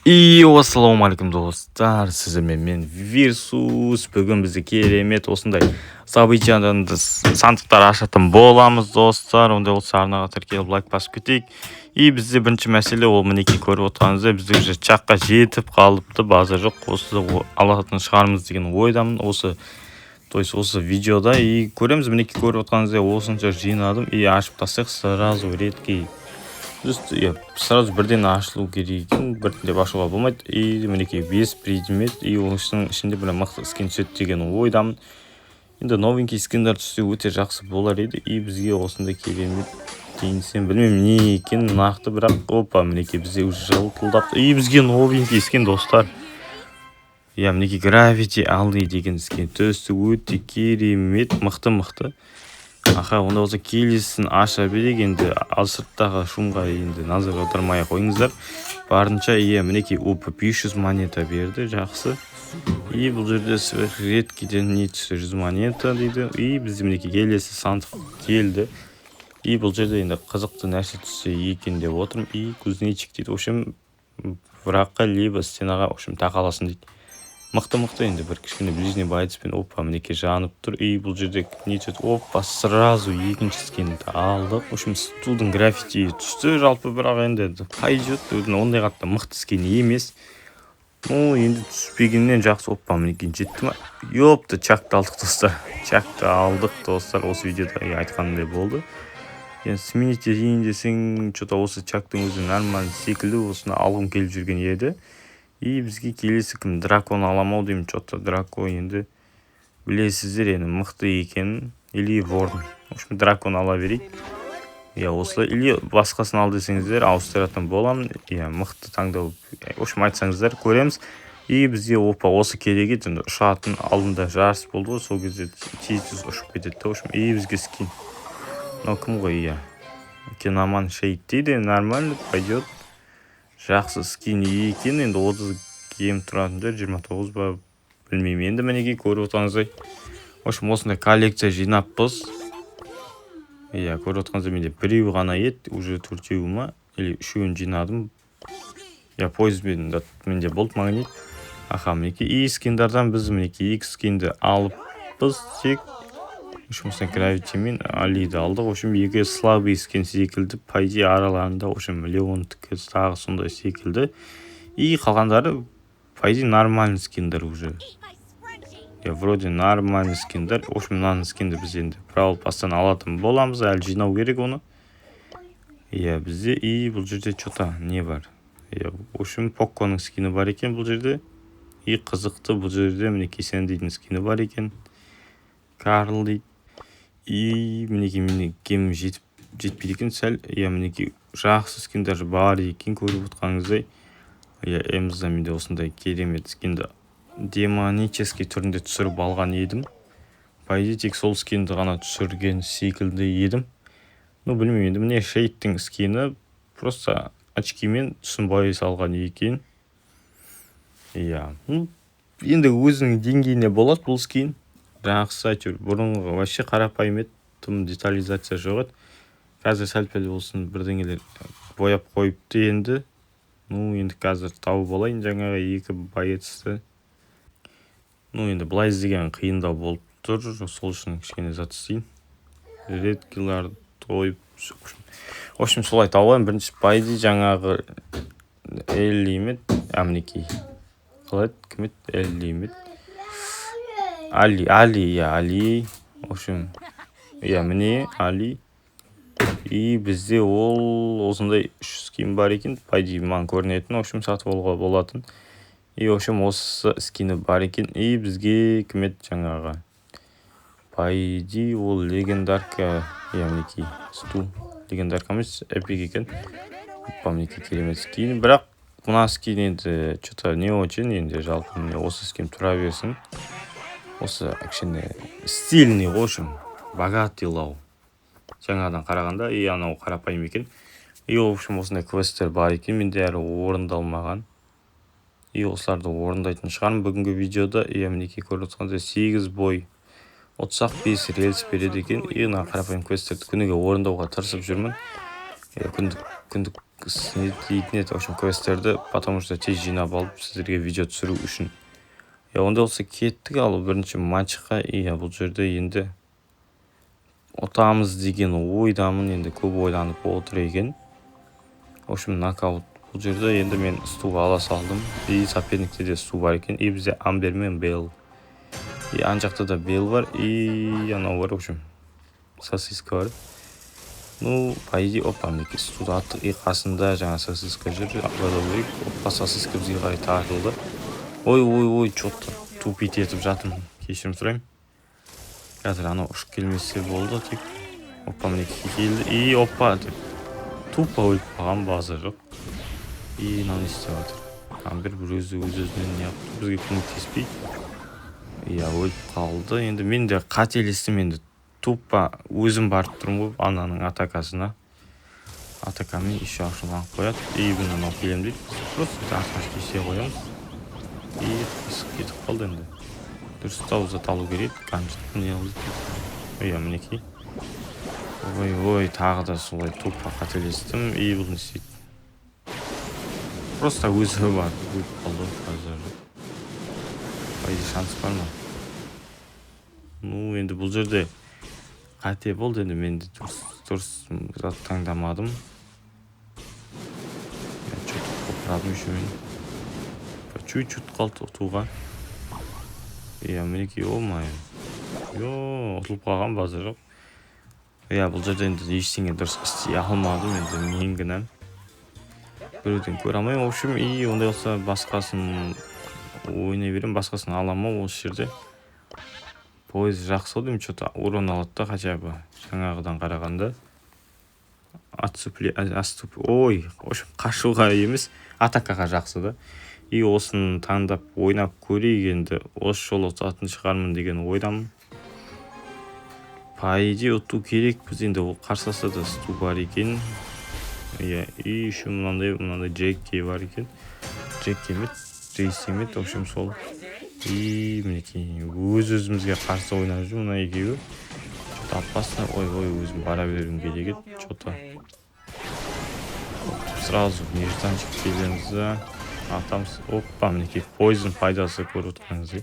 Ассалаумағалейкум достар, сіздермен мен Вирсус. Бүгін бізде керемет осындай событиядан сандықтар ашатын боламыз достар. Онда осы арнаға тіркеліп лайк басып кетейік. Бізде бірінші мәселе ол мінекей көріп отырғаныңыздай бізде уже чаққа жетіп қалыпты, база жоқ. Осы алатын шығармыз деген ойдамын осы видеода. Көреміз, мінекей көріп отырғаныңыздай осынша жинадым. Ашып тастайық сразу редкий. Сразу бірден ашылу керек екен, бірден ашуға болмайды. Мінекей 5 предмет, осының ішінде бір мықты скин түседі деген ойдамын. Енді новенький скиндар түссе өте жақсы болар еді. Бізге осындай керемет дейінсем, білмеймін не екен нақты, бірақ мінекей бізде жылтылдап. Бізге новенький скин достар. Мінекей Gravity Alley деген скин түсті, өте керемет, мықты. Онда болса келесін аша берек. Енді сырттағы шумға енді назар аудармай қойыңыздар. Барынша мінекей 500 монета берді, жақсы. Бұл жерде редкиден не түсті, 100 монета дейді. Бізде мінекей келесі сандық келді. Бұл жерде енді қызықты нәрсе түссе екен деп отырмын. Кузнечик дейді. Враққа либо стенаға тақаласын дейді. Мықты енді бір кішкене ближний байцпен мінекей жанып тұр. Бұл жерде не түседі, сразу екінші скинді алдық. Студың граффити түсті, жалпы бірақ енді пойдет, ондай қатты мықты скин емес. Енді түспегеннен жақсы. Мінекей жетті ма? Чакты алдық достар. Чакты алдық достар. Осы видеода айтқанымдай болды. Сменить етейін десең, осы чактың өзі нормально секілді, осыны алғым келіп жүрген еді. Бізге келесі кім? Дракон аламау деймін. Дракон енді білесіздер, енді мықты екен. Или ворн. Дракон ала берейік. Осылай. Или басқасын ал десеңіздер, ауыстыратын боламын. Мықты таңдау. Айтсаңыздар, көреміз. Бізге осы керек еді. Ұшатын алдында жарыс болды ғой, сол кезде тез ұшып кетеді. Бізге скин. Кім ғой? Киноман шейт дейді. Нормально, пойдет. Жақсы скин екен. Енді 30 кем тұратындар, 29 ба, білмеймін. Енді мінекей көріп отырғаныздай. Осындай коллекция жинаппыз. Көріп отырғаныздай, менде біреу ғана еді, уже 4-еу ма, или 3-еуін жинадым. Поездбен менде болды магнит. Мінекей скиндардан біз мінекей X скинді алыппыз тек. Gravity мен Алиді алдық. Екі слабый скин секілді. Пайде араларында Леонтікі тағы сондай секілді. Қалғандары пайде нормальный скиндар уже. Вроде нормальный скиндар. Мынаны скинді біз енді правил пастан алатын боламыз. Әлі жинау керек оны. Бізде бұл жерде не бар? Покконың скины бар екен бұл жерде. Қызықты бұл жерде мінекей Сэндидің скины бар екен. Карл дейді. Мінекей кем жетпейді екен сәл. Мінекей жақсы скиндар бар екен, көріп отырғаныңыздай. Эмзаменде осындай керемет скинді демонический түрінде түсіріп алған едім. Пайде тек сол скинді ғана түсірген секілді едім. Білмеймін, енді міне шейттің скины просто очкимен түсін бойы салған екен. Енді өзінің деңгейіне болады бұл скин. Жақсы әйтеуір, бұрынғы вообще қарапайым еді, тым детализация жоқ еді. Қазір сәл-пәл болсын бірдеңелер бояп қойыпты енді. Енді қазір тауып алайын жаңағы 2 боецті. Енді былай іздеген қиындау болып тұр, сол үшін кішкене зат істейін. Редкиларды тойып. Солай тауып, бірінші пайде жаңағы Эллимет, мінекей. Қалайды, кім еді? Эллимет. Али. Міне Али. Бізде осындай 3 скин бар екен. Пайде маған көрінетін, сатып алуға болатын. Осы скины бар екен. Бізге кім еді жаңағы? Пайде легендарка. Мінекей сту. Легендарка емес, эпик екен. Мінекей керемет скин. Бірақ мына скин енді не очень, енді жалпы осы скин тұра берсін. Осы кішкене стильный богатый лау. Жаңадан қарағанда, анау қарапайым екен. Осындай квесттер бар екен, менде әлі орындалмаған. Осыларды орындайтын шығармын бүгінгі видеода. Мінекей көріп отырғанда 8 бой 35 рельс береді екен. Қарапайым квесттерді күніге орындауға тырысып жүрмін. Күндік снедлейтін еді. В общем, квесттерді, потому что тез жинап алып сіздерге видео түсіру үшін. Онда болса кеттік, ал бірінші матчқа. Бұл жерде енді ұтамыз деген ойдамын, енді көп ойланып отыр екен. В общем, нокаут. Бұл жерде енді мен стуға ала салдым. Соперникте де сту бар екен. Бізде Амбер мен Бейл. Ан жақта да Бейл бар. Анау бар, в общем, сосиска бар. По идее, мінекей студы аттық. Қасында жаңа сосиска жүр. Сосиска бізге қарай тартылды. Ой, что-то тупить етіп жатым. Кешірім сұрайым. Қазір анау ұшып келмесе болды. Тек мінекей келді. Деп. Тупо өліп қалған, база жоқ. Мынау не істеп жатыр. Амбер бір өз-өзінен не yapты, бізге көмектеспей. Өліп қалды. Енді мен де қателестім, енді тупо өзім барып тұрмын ғой ананың атакасына. Атакамен еще ашыланып қояды. Бұны анау келем дейді. Просто атқаш кесе қоямыз. Қысып кетіп қалды енді. Дұрыстау алу керек. Қаншықты не алды. Мінекей. Ой, тағы да солай тупо қателестім. Бұл не істейді. Просто өзі бар. Өліп қалды қазір. Пайда шанс бар ма? Енді бұл жерде қате болды. Енді мен дұрыс зат таңдамадым. Что-то қопырадым еще мен. Чуть-чуть қалды ұтуға. Мінекей, ұтылып қалған, база жоқ. Бұл жерде енді ештеңе дұрыс істей алмадым, енді мен кінәм. Біреуден көре алмайым. В общем, ондай болса басқасын ойнай берем, басқасын аламын осы жерде. Поезд жақсы болды, что-то урон алады да, хотя бы жаңағыдан қарағанда. В общем, қашуға емес, атакаға жақсы да. Осын таңдап ойнап көрейік, енді осы жолы ұтатын шығармын деген ойдамын. По идее, ұту керек. Біз енді ол қарсыласа да сту бар екен. Еще мынандай Джекки бар екен. Джекки емет, Джейс емет, в общем, сол. Мінекей, өз-өзімізге қарсы ойнап жүр, мына екеуі. Что-то опасно. Өзім бара бергім керек еді. Что-то сразу нежданчик келеміз да. Атамыз. Мінекей, Poison пайдасы көріп отқаныңыз.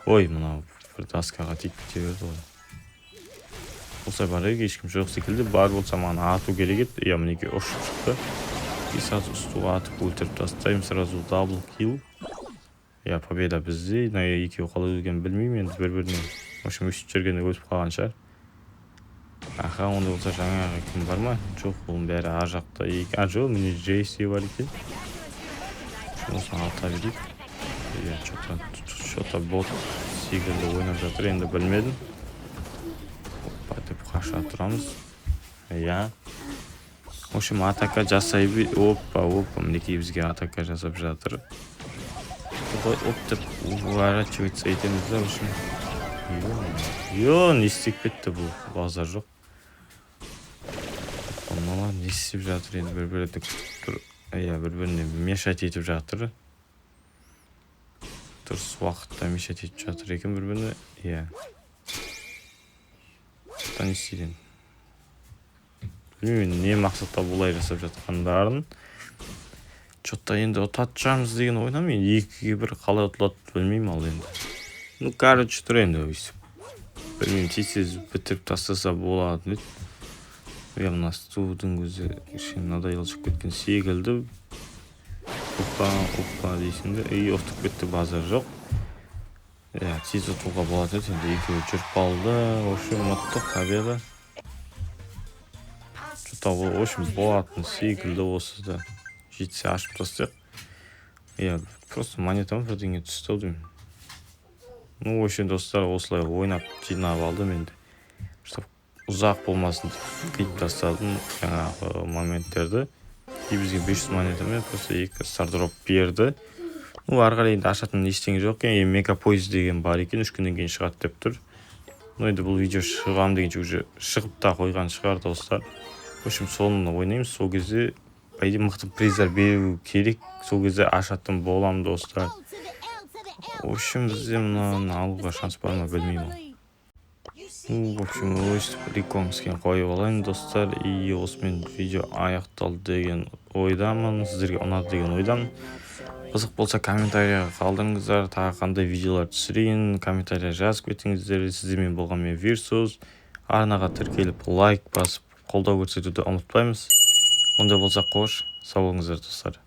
Мынау бір доскаға тиіп кете берді ғой. Болса бар еді, ешкім жоқ секілді. Бар болса маған ату керек еді. Мінекей ұшып шықты. Сразу стуға атып өлтіріп тастаймын. Сразу дабл килл. Победа бізде. Екеуі қалай өлгенін білмеймін, енді бір-біріне. В общем, өсіп жүргенде өтіп қалған шығар. Онда болса жаңағы кім бар ма? Жоқ, оның бәрі ар жақта. Жоқ, міне Джейси бар екен. Осыны алта берейік. Что-то бот секілді ойнап жатыр, енді білмедім. Деп қаша тұрамыз. В общем, атака жасай бей. Мінекей бізге атака жасап жатыр. Деп уворачиваться етеміз да, в общем. Не істеп кетті бұл, базар жоқ. Мыналар не істеп жатыр, енді бір-біріне мешать етіп жатыр. Дұрыс уақытта мешать етіп жатыр екен бір-біріне. Не істейден. Білмеймін, не мақсатта бұлай жасап жатқандарын. Что-то енді ұтатжамыз деген ойнамын. Екіге бір қалай ұтылады білмеймін ал енді. Короче, тұр енді өйсіп. Білмеймін, тез бітіріп тастаса болады. Мына студың өзі надоелшіп кеткен секілді. Опа дейсіңді. Оқтып кетті, базар жоқ. Тез ұтуға болады. Енді екеуі жүріп қалды. В общем, ұттық победа. Что-то в общем болатын секілді осы да. Жетсе ашып тастайық. Просто монетам бірдеңе түсті деймін. В общем, достар, осылай ойнап жинап алдым енді. Ұзақ болмасын деп қиып тастадым жаңағы моменттерді. Бізге 500 монетамен просто 2 стардроп берді. Ары қарай енді ашатын ештеңе жоқ екен. Мегапоезд деген бар екен, 3 күннен кейін шығады деп тұр. Енді бұл видео шығам дегенше уже шығып та қойған шығар, достар. В общем, соны ойнаймыз. Сол кезде мықты приздар беру керек. Сол кезде ашатын болам, достар. В общем, бізде мұнаны алуға шанс бар ма білмеймін. В общем, өстіп рекламасын қойып алайын достар. И осымен видео аяқталды деген ойдамын, сіздерге ұнады деген ойдамын. Қызық болса комментарияға қалдырыңыздар, тағы қандай видеолар түсірейін, комментария жазып кетіңіздер. Сіздермен болған мен Вирсус. Арнаға тіркеліп лайк басып қолдау көрсетуді ұмытпаймыз. Онда болса қош, сау болыңыздар достар.